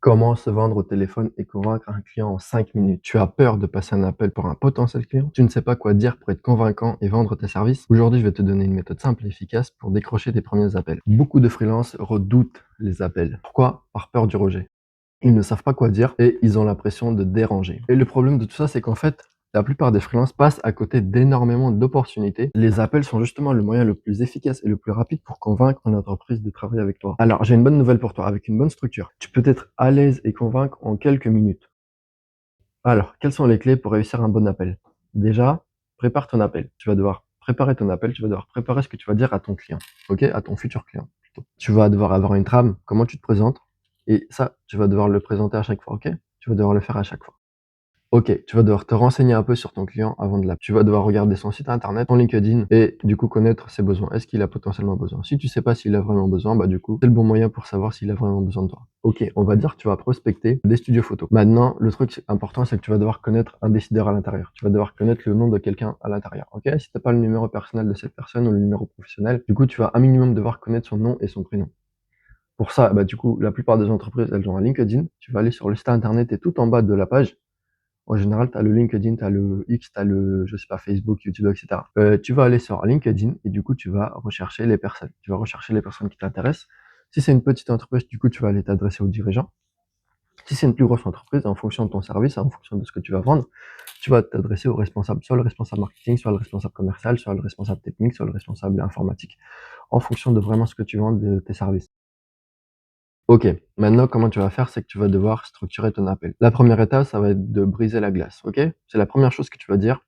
Comment se vendre au téléphone et convaincre un client en 5 minutes? Tu as peur de passer un appel pour un potentiel client? Tu ne sais pas quoi dire pour être convaincant et vendre tes services? Aujourd'hui, je vais te donner une méthode simple et efficace pour décrocher tes premiers appels. Beaucoup de freelances redoutent les appels. Pourquoi? Par peur du rejet. Ils ne savent pas quoi dire et ils ont l'impression de déranger. Et le problème de tout ça, c'est qu'en fait, la plupart des freelances passent à côté d'énormément d'opportunités. Les appels sont justement le moyen le plus efficace et le plus rapide pour convaincre une entreprise de travailler avec toi. Alors, j'ai une bonne nouvelle pour toi. Avec une bonne structure, tu peux être à l'aise et convaincre en quelques minutes. Alors, quelles sont les clés pour réussir un bon appel? Déjà, prépare ton appel. Tu vas devoir préparer ton appel, tu vas devoir préparer ce que tu vas dire à ton client, ok? À ton futur client, plutôt. Tu vas devoir avoir une trame, comment tu te présentes, et ça, tu vas devoir le présenter à chaque fois, ok? Tu vas devoir le faire à chaque fois. OK, tu vas devoir te renseigner un peu sur ton client avant de l'appeler. Tu vas devoir regarder son site internet, son LinkedIn et du coup connaître ses besoins. Est-ce qu'il a potentiellement besoin? Si tu sais pas s'il a vraiment besoin, bah du coup, c'est le bon moyen pour savoir s'il a vraiment besoin de toi. OK, on va dire que tu vas prospecter des studios photos. Maintenant, le truc important, c'est que tu vas devoir connaître un décideur à l'intérieur. Tu vas devoir connaître le nom de quelqu'un à l'intérieur. OK? Si t'as pas le numéro personnel de cette personne ou le numéro professionnel, du coup, tu vas un minimum devoir connaître son nom et son prénom. Pour ça, bah du coup, la plupart des entreprises, elles ont un LinkedIn. Tu vas aller sur le site internet et tout en bas de la page, en général, tu as le LinkedIn, tu as le X, tu as le, je sais pas, Facebook, YouTube, et cetera. Tu vas aller sur LinkedIn et du coup, tu vas rechercher les personnes. Tu vas rechercher les personnes qui t'intéressent. Si c'est une petite entreprise, du coup, tu vas aller t'adresser aux dirigeants. Si c'est une plus grosse entreprise, en fonction de ton service, en fonction de ce que tu vas vendre, tu vas t'adresser au responsable, soit le responsable marketing, soit le responsable commercial, soit le responsable technique, soit le responsable informatique, en fonction de vraiment ce que tu vends de tes services. OK, maintenant comment tu vas faire, c'est que tu vas devoir structurer ton appel. La première étape, ça va être de briser la glace, OK? C'est la première chose que tu vas dire,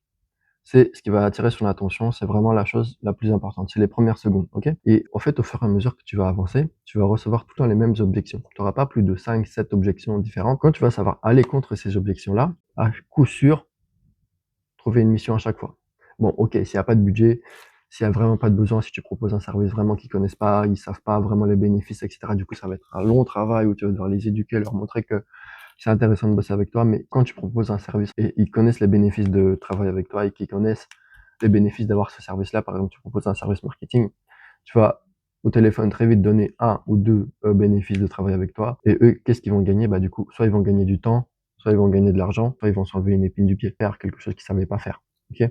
c'est ce qui va attirer son attention, c'est vraiment la chose la plus importante, c'est les premières secondes, OK? Et en fait, au fur et à mesure que tu vas avancer, tu vas recevoir tout le temps les mêmes objections. Tu auras pas plus de 5, 7 objections différentes. Quand tu vas savoir aller contre ces objections-là, à coup sûr, trouver une mission à chaque fois. Bon, OK, s'il y a pas de budget, s'il y a vraiment pas de besoin, si tu proposes un service vraiment qu'ils connaissent pas, ils savent pas vraiment les bénéfices, et cetera, du coup, ça va être un long travail où tu vas devoir les éduquer, leur montrer que c'est intéressant de bosser avec toi. Mais quand tu proposes un service et ils connaissent les bénéfices de travailler avec toi et qu'ils connaissent les bénéfices d'avoir ce service-là, par exemple, tu proposes un service marketing, tu vas au téléphone très vite donner un ou 2 bénéfices de travailler avec toi et eux, qu'est-ce qu'ils vont gagner? Bah, du coup, soit ils vont gagner du temps, soit ils vont gagner de l'argent, soit ils vont s'enlever une épine du pied, faire quelque chose qu'ils savaient pas faire. OK?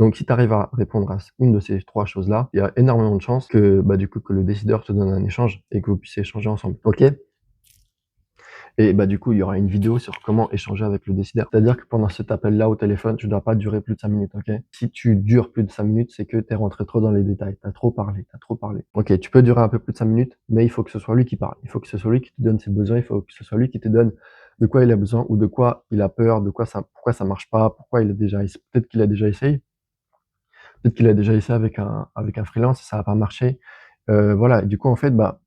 Donc si tu arrives à répondre à une de ces 3 choses-là, il y a énormément de chances que, bah, du coup, que le décideur te donne un échange et que vous puissiez échanger ensemble. OK? Et bah, du coup, il y aura une vidéo sur comment échanger avec le décideur. C'est-à-dire que pendant cet appel-là au téléphone, tu dois pas durer plus de 5 minutes, OK? Si tu dures plus de 5 minutes, c'est que tu es rentré trop dans les détails. Tu as trop parlé, tu as trop parlé. OK, tu peux durer un peu plus de 5 minutes, mais il faut que ce soit lui qui parle. Il faut que ce soit lui qui te donne ses besoins, il faut que ce soit lui qui te donne de quoi il a besoin ou de quoi il a peur, de quoi ça pourquoi ça marche pas, pourquoi il a déjà ess peut-être qu'il a déjà essayé. Peut-être qu'il a déjà essayé avec un freelance et ça a pas marché. Voilà, et du coup, en fait, bah,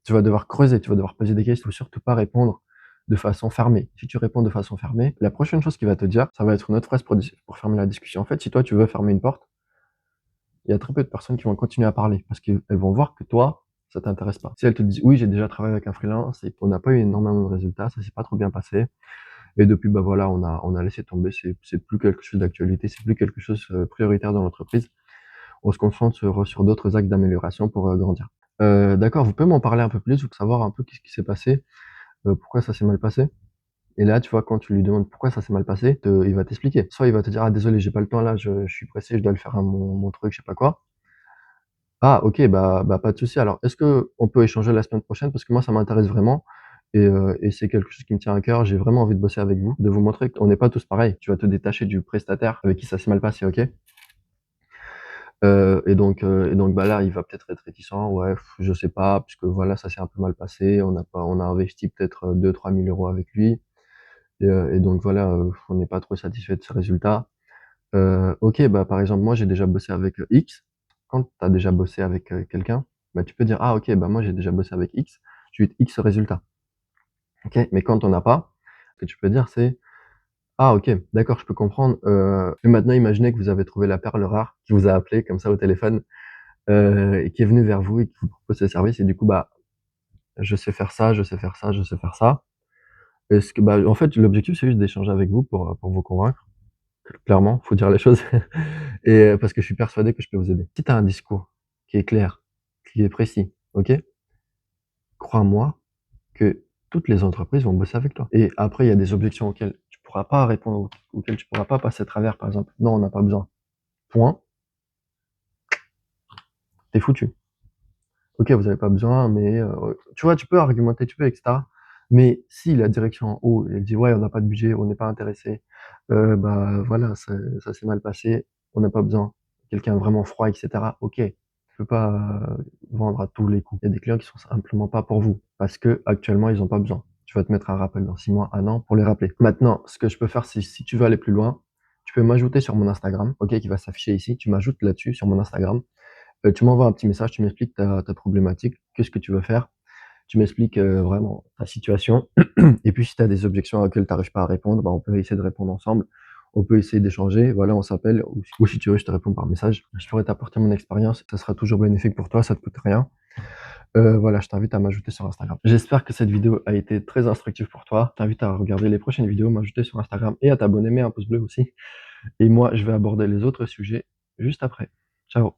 tu vas devoir creuser, tu vas devoir poser des questions. Il faut surtout pas répondre de façon fermée. Si tu réponds de façon fermée, la prochaine chose qu'il va te dire, ça va être une autre phrase pour fermer la discussion. En fait, si toi, tu veux fermer une porte, il y a très peu de personnes qui vont continuer à parler parce qu'elles vont voir que toi, ça t'intéresse pas. Si elles te disent: «Oui, j'ai déjà travaillé avec un freelance et on n'a pas eu énormément de résultats, ça s'est pas trop bien passé et depuis, bah, voilà, on a laissé tomber, c'est plus quelque chose d'actualité, c'est plus quelque chose, prioritaire dans l'entreprise. On se concentre sur d'autres axes d'amélioration pour, grandir». D'accord, vous pouvez m'en parler un peu plus ou savoir un peu qu'est-ce qui s'est passé? Pourquoi ça s'est mal passé? Et là, tu vois, quand tu lui demandes pourquoi ça s'est mal passé, il va t'expliquer. Soit il va te dire: «Ah désolé, j'ai pas le temps là, je suis pressé, je dois le faire à mon truc, je sais pas quoi». «Ah OK, bah, pas de souci. Alors est-ce qu'on peut échanger la semaine prochaine? Parce que moi ça m'intéresse vraiment et c'est quelque chose qui me tient à cœur. J'ai vraiment envie de bosser avec vous, de vous montrer qu'on n'est pas tous pareils. Tu vas te détacher du prestataire avec qui ça s'est mal passé, OK?» Et donc bah, là, il va peut-être être réticent: «Ouais, je sais pas, puisque voilà, ça s'est un peu mal passé. On a investi peut-être, 2 000 à 3 000 € avec lui et donc voilà, on n'est pas trop satisfait de ce résultat». OK, bah, par exemple, moi, j'ai déjà bossé avec, X. Quand tu as déjà bossé avec, quelqu'un, bah, tu peux dire: «Ah OK, bah, moi, j'ai déjà bossé avec X, j'ai eu X résultat». OK? Mais quand tu en as pas, ce que tu peux dire, c'est: «Ah OK, d'accord, je peux comprendre, mais maintenant imaginez que vous avez trouvé la perle rare qui vous a appelé comme ça au téléphone, et qui est venu vers vous et qui vous propose ce service et du coup, bah, je sais faire ça, je sais faire ça, je sais faire ça». Est-ce que bah, en fait, l'objectif, c'est juste d'échanger avec vous pour vous convaincre. Clairement, faut dire les choses et parce que je suis persuadé que je peux vous aider. Si tu as un discours qui est clair, qui est précis, OK? Crois-moi que toutes les entreprises vont bosser avec toi. Et après, il y a des objections auxquelles tu pourras pas répondre, auxquelles tu pourras pas passer à travers. Par exemple, non, on n'a pas besoin. Point. T'es foutu. Ok, vous avez pas besoin, mais tu vois, tu peux argumenter, tu peux, etc. Mais si la direction en haut, elle dit ouais, on n'a pas de budget, on n'est pas intéressé, bah voilà, ça s'est mal passé, on n'a pas besoin. Quelqu'un vraiment froid, etc. Ok, tu peux pas vendre à tous les coups. Il y a des clients qui sont simplement pas pour vous parce que actuellement ils ont pas besoin. Tu vas te mettre un rappel dans 6 mois, 1 an pour les rappeler. Maintenant, ce que je peux faire, c'est si tu veux aller plus loin, tu peux m'ajouter sur mon Instagram, ok, qui va s'afficher ici. Tu m'ajoutes là-dessus sur mon Instagram. Tu m'envoies un petit message, tu m'expliques ta problématique, qu'est-ce que tu veux faire. Tu m'expliques vraiment ta situation. Et puis si tu as des objections auxquelles tu n'arrives pas à répondre, bah, on peut essayer de répondre ensemble. On peut essayer d'échanger. Voilà, on s'appelle. Ou si tu veux, je te réponds par message. Je pourrais t'apporter mon expérience. Ça sera toujours bénéfique pour toi, ça te coûte rien. Voilà, je t'invite à m'ajouter sur Instagram. J'espère que cette vidéo a été très instructive pour toi. Je t'invite à regarder les prochaines vidéos, m'ajouter sur Instagram et à t'abonner, mets un pouce bleu aussi. Et moi, je vais aborder les autres sujets juste après. Ciao.